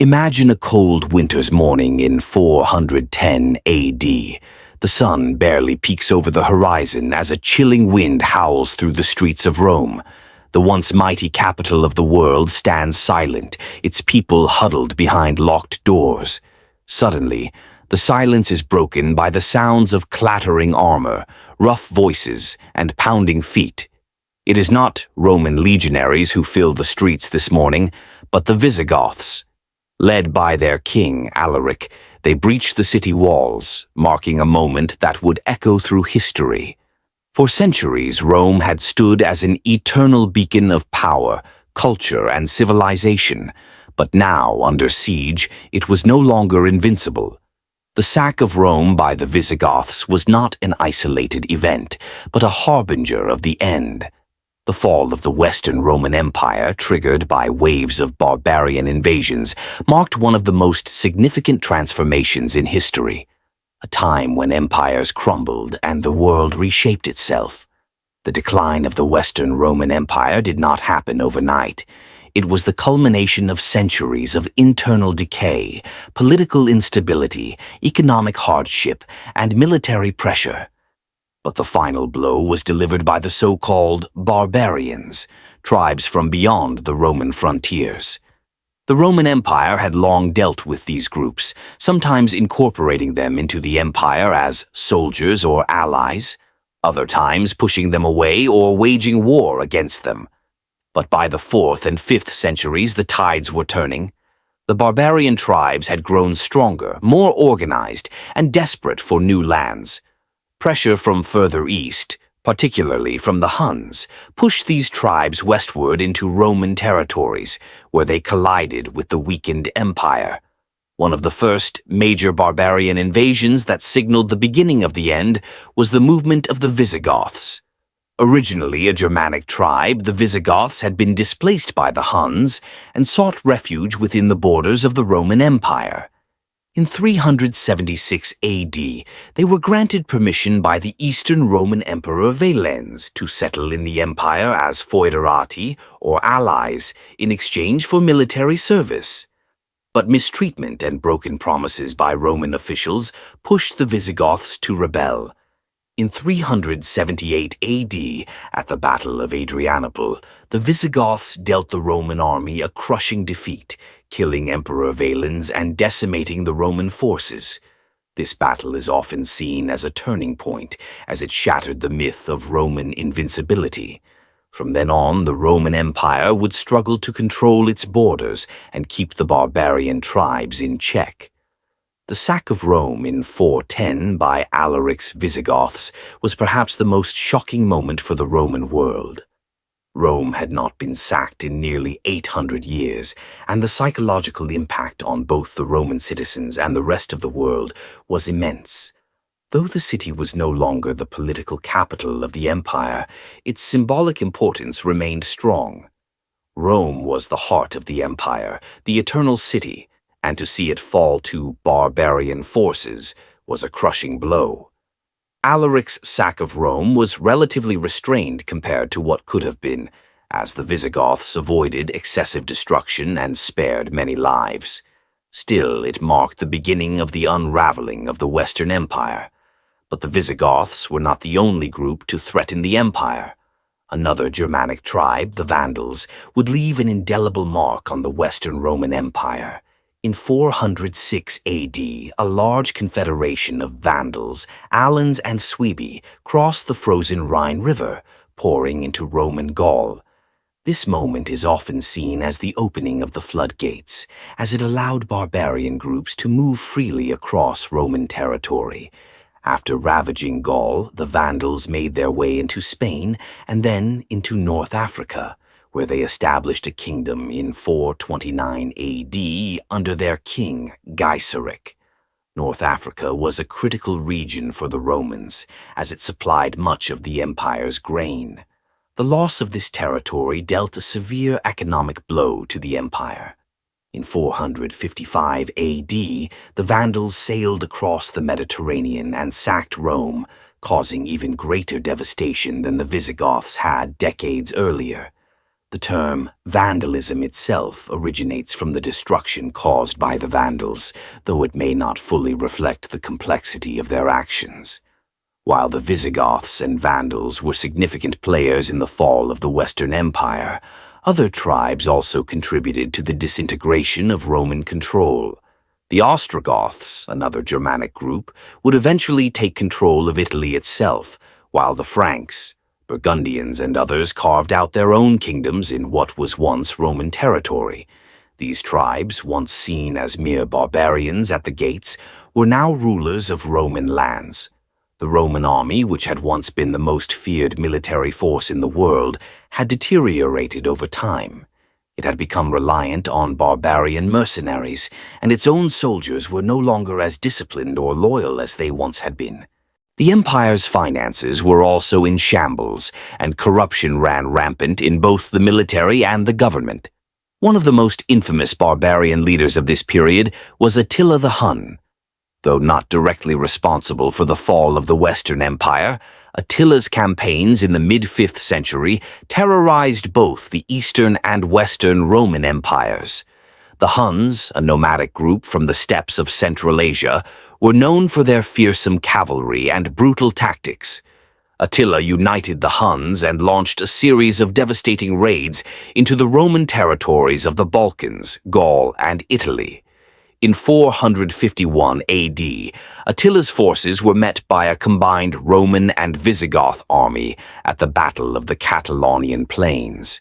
Imagine a cold winter's morning in 410 AD. The sun barely peeks over the horizon as a chilling wind howls through the streets of Rome. The once mighty capital of the world stands silent, its people huddled behind locked doors. Suddenly, the silence is broken by the sounds of clattering armor, rough voices, and pounding feet. It is not Roman legionaries who fill the streets this morning, but the Visigoths. Led by their king, Alaric, they breached the city walls, marking a moment that would echo through history. For centuries, Rome had stood as an eternal beacon of power, culture, and civilization, but now, under siege, it was no longer invincible. The sack of Rome by the Visigoths was not an isolated event, but a harbinger of the end. The fall of the Western Roman Empire, triggered by waves of barbarian invasions, marked one of the most significant transformations in history, a time when empires crumbled and the world reshaped itself. The decline of the Western Roman Empire did not happen overnight. It was the culmination of centuries of internal decay, political instability, economic hardship, and military pressure. But the final blow was delivered by the so-called Barbarians, tribes from beyond the Roman frontiers. The Roman Empire had long dealt with these groups, sometimes incorporating them into the empire as soldiers or allies, other times pushing them away or waging war against them. But by the 4th and 5th centuries, the tides were turning. The barbarian tribes had grown stronger, more organized, and desperate for new lands. Pressure from further east, particularly from the Huns, pushed these tribes westward into Roman territories, where they collided with the weakened empire. One of the first major barbarian invasions that signaled the beginning of the end was the movement of the Visigoths. Originally a Germanic tribe, the Visigoths had been displaced by the Huns and sought refuge within the borders of the Roman Empire. In 376 AD, they were granted permission by the Eastern Roman Emperor Valens to settle in the empire as foederati, or allies, in exchange for military service. But mistreatment and broken promises by Roman officials pushed the Visigoths to rebel. In 378 AD, at the Battle of Adrianople, the Visigoths dealt the Roman army a crushing defeat, killing Emperor Valens and decimating the Roman forces. This battle is often seen as a turning point, as it shattered the myth of Roman invincibility. From then on, the Roman Empire would struggle to control its borders and keep the barbarian tribes in check. The sack of Rome in 410 by Alaric's Visigoths was perhaps the most shocking moment for the Roman world. Rome had not been sacked in nearly 800 years, and the psychological impact on both the Roman citizens and the rest of the world was immense. Though the city was no longer the political capital of the empire, its symbolic importance remained strong. Rome was the heart of the empire, the eternal city, and to see it fall to barbarian forces was a crushing blow. Alaric's sack of Rome was relatively restrained compared to what could have been, as the Visigoths avoided excessive destruction and spared many lives. Still, it marked the beginning of the unraveling of the Western Empire. But the Visigoths were not the only group to threaten the empire. Another Germanic tribe, the Vandals, would leave an indelible mark on the Western Roman Empire. In 406 AD, a large confederation of Vandals, Alans, and Suebi crossed the frozen Rhine River, pouring into Roman Gaul. This moment is often seen as the opening of the floodgates, as it allowed barbarian groups to move freely across Roman territory. After ravaging Gaul, the Vandals made their way into Spain and then into North Africa, where they established a kingdom in 429 AD under their king, Gaiseric. North Africa was a critical region for the Romans, as it supplied much of the empire's grain. The loss of this territory dealt a severe economic blow to the empire. In 455 AD, the Vandals sailed across the Mediterranean and sacked Rome, causing even greater devastation than the Visigoths had decades earlier. The term vandalism itself originates from the destruction caused by the Vandals, though it may not fully reflect the complexity of their actions. While the Visigoths and Vandals were significant players in the fall of the Western Empire, other tribes also contributed to the disintegration of Roman control. The Ostrogoths, another Germanic group, would eventually take control of Italy itself, while the Franks, Burgundians, and others carved out their own kingdoms in what was once Roman territory. These tribes, once seen as mere barbarians at the gates, were now rulers of Roman lands. The Roman army, which had once been the most feared military force in the world, had deteriorated over time. It had become reliant on barbarian mercenaries, and its own soldiers were no longer as disciplined or loyal as they once had been. The empire's finances were also in shambles, and corruption ran rampant in both the military and the government. One of the most infamous barbarian leaders of this period was Attila the Hun. Though not directly responsible for the fall of the Western Empire, Attila's campaigns in the mid-5th century terrorized both the Eastern and Western Roman empires. The Huns, a nomadic group from the steppes of Central Asia, were known for their fearsome cavalry and brutal tactics. Attila united the Huns and launched a series of devastating raids into the Roman territories of the Balkans, Gaul, and Italy. In 451 AD, Attila's forces were met by a combined Roman and Visigoth army at the Battle of the Catalaunian Plains.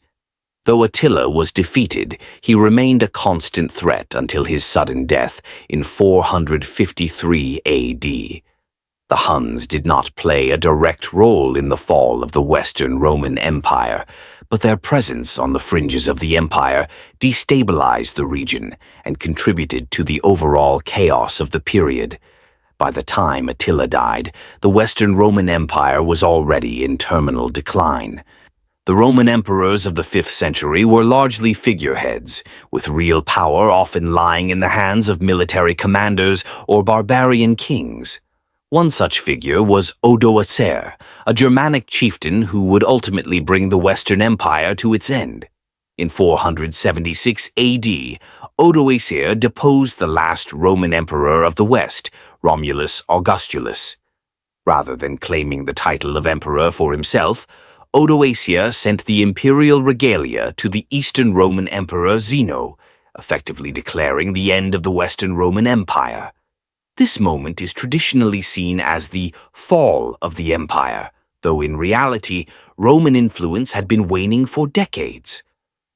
Though Attila was defeated, he remained a constant threat until his sudden death in 453 AD. The Huns did not play a direct role in the fall of the Western Roman Empire, but their presence on the fringes of the empire destabilized the region and contributed to the overall chaos of the period. By the time Attila died, the Western Roman Empire was already in terminal decline. The Roman emperors of the 5th century were largely figureheads, with real power often lying in the hands of military commanders or barbarian kings. One such figure was Odoacer, a Germanic chieftain who would ultimately bring the Western Empire to its end. In 476 AD, Odoacer deposed the last Roman emperor of the West, Romulus Augustulus. Rather than claiming the title of emperor for himself, Odoacer sent the imperial regalia to the Eastern Roman Emperor Zeno, effectively declaring the end of the Western Roman Empire. This moment is traditionally seen as the fall of the empire, though in reality, Roman influence had been waning for decades.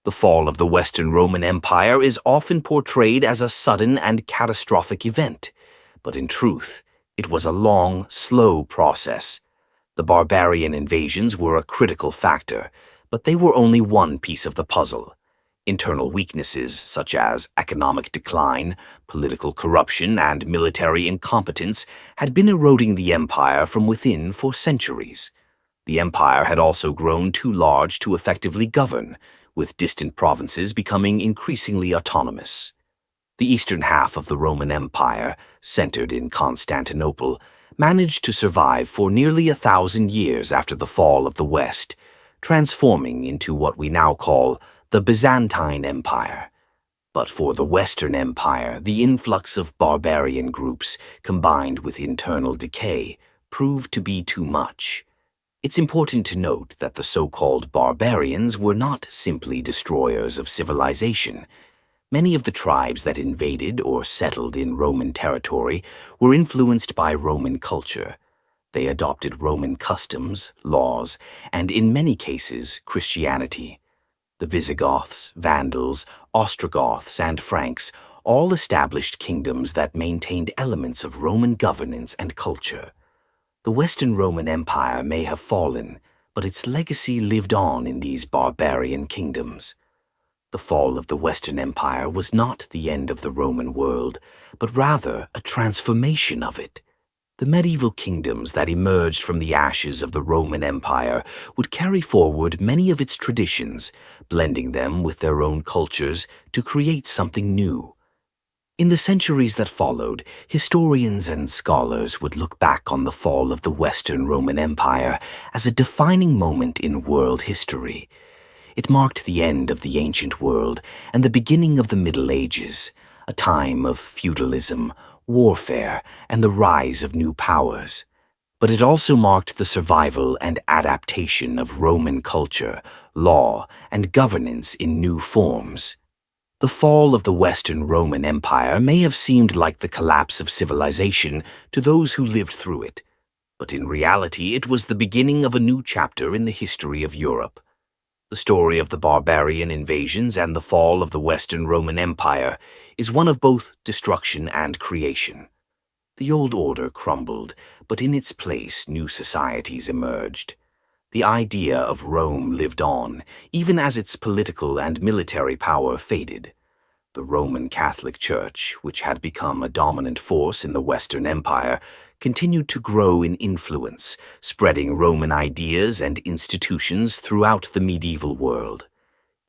The fall of the Western Roman Empire is often portrayed as a sudden and catastrophic event, but in truth, it was a long, slow process. The barbarian invasions were a critical factor, but they were only one piece of the puzzle. Internal weaknesses such as economic decline, political corruption, and military incompetence had been eroding the empire from within for centuries. The empire had also grown too large to effectively govern, with distant provinces becoming increasingly autonomous. The eastern half of the Roman Empire, centered in Constantinople, managed to survive for nearly 1,000 years after the fall of the West, transforming into what we now call the Byzantine Empire. But for the Western Empire, the influx of barbarian groups, combined with internal decay, proved to be too much. It's important to note that the so-called barbarians were not simply destroyers of civilization. Many of the tribes that invaded or settled in Roman territory were influenced by Roman culture. They adopted Roman customs, laws, and in many cases, Christianity. The Visigoths, Vandals, Ostrogoths, and Franks all established kingdoms that maintained elements of Roman governance and culture. The Western Roman Empire may have fallen, but its legacy lived on in these barbarian kingdoms. The fall of the Western Empire was not the end of the Roman world, but rather a transformation of it. The medieval kingdoms that emerged from the ashes of the Roman Empire would carry forward many of its traditions, blending them with their own cultures to create something new. In the centuries that followed, historians and scholars would look back on the fall of the Western Roman Empire as a defining moment in world history. It marked the end of the ancient world and the beginning of the Middle Ages, a time of feudalism, warfare, and the rise of new powers. But it also marked the survival and adaptation of Roman culture, law, and governance in new forms. The fall of the Western Roman Empire may have seemed like the collapse of civilization to those who lived through it, but in reality it was the beginning of a new chapter in the history of Europe. The story of the barbarian invasions and the fall of the Western Roman Empire is one of both destruction and creation. The old order crumbled, but in its place new societies emerged. The idea of Rome lived on, even as its political and military power faded. The Roman Catholic Church, which had become a dominant force in the Western Empire, continued to grow in influence, spreading Roman ideas and institutions throughout the medieval world.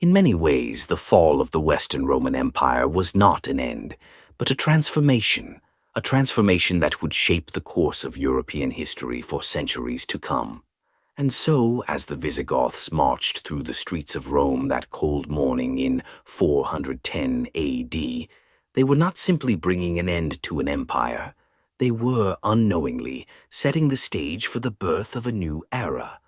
In many ways, the fall of the Western Roman Empire was not an end, but a transformation that would shape the course of European history for centuries to come. And so, as the Visigoths marched through the streets of Rome that cold morning in 410 AD, they were not simply bringing an end to an empire. They were, unknowingly, setting the stage for the birth of a new era.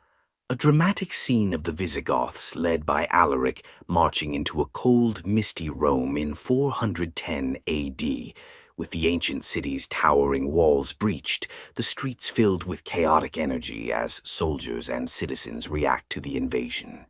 A dramatic scene of the Visigoths, led by Alaric, marching into a cold, misty Rome in 410 AD, with the ancient city's towering walls breached, the streets filled with chaotic energy as soldiers and citizens react to the invasion.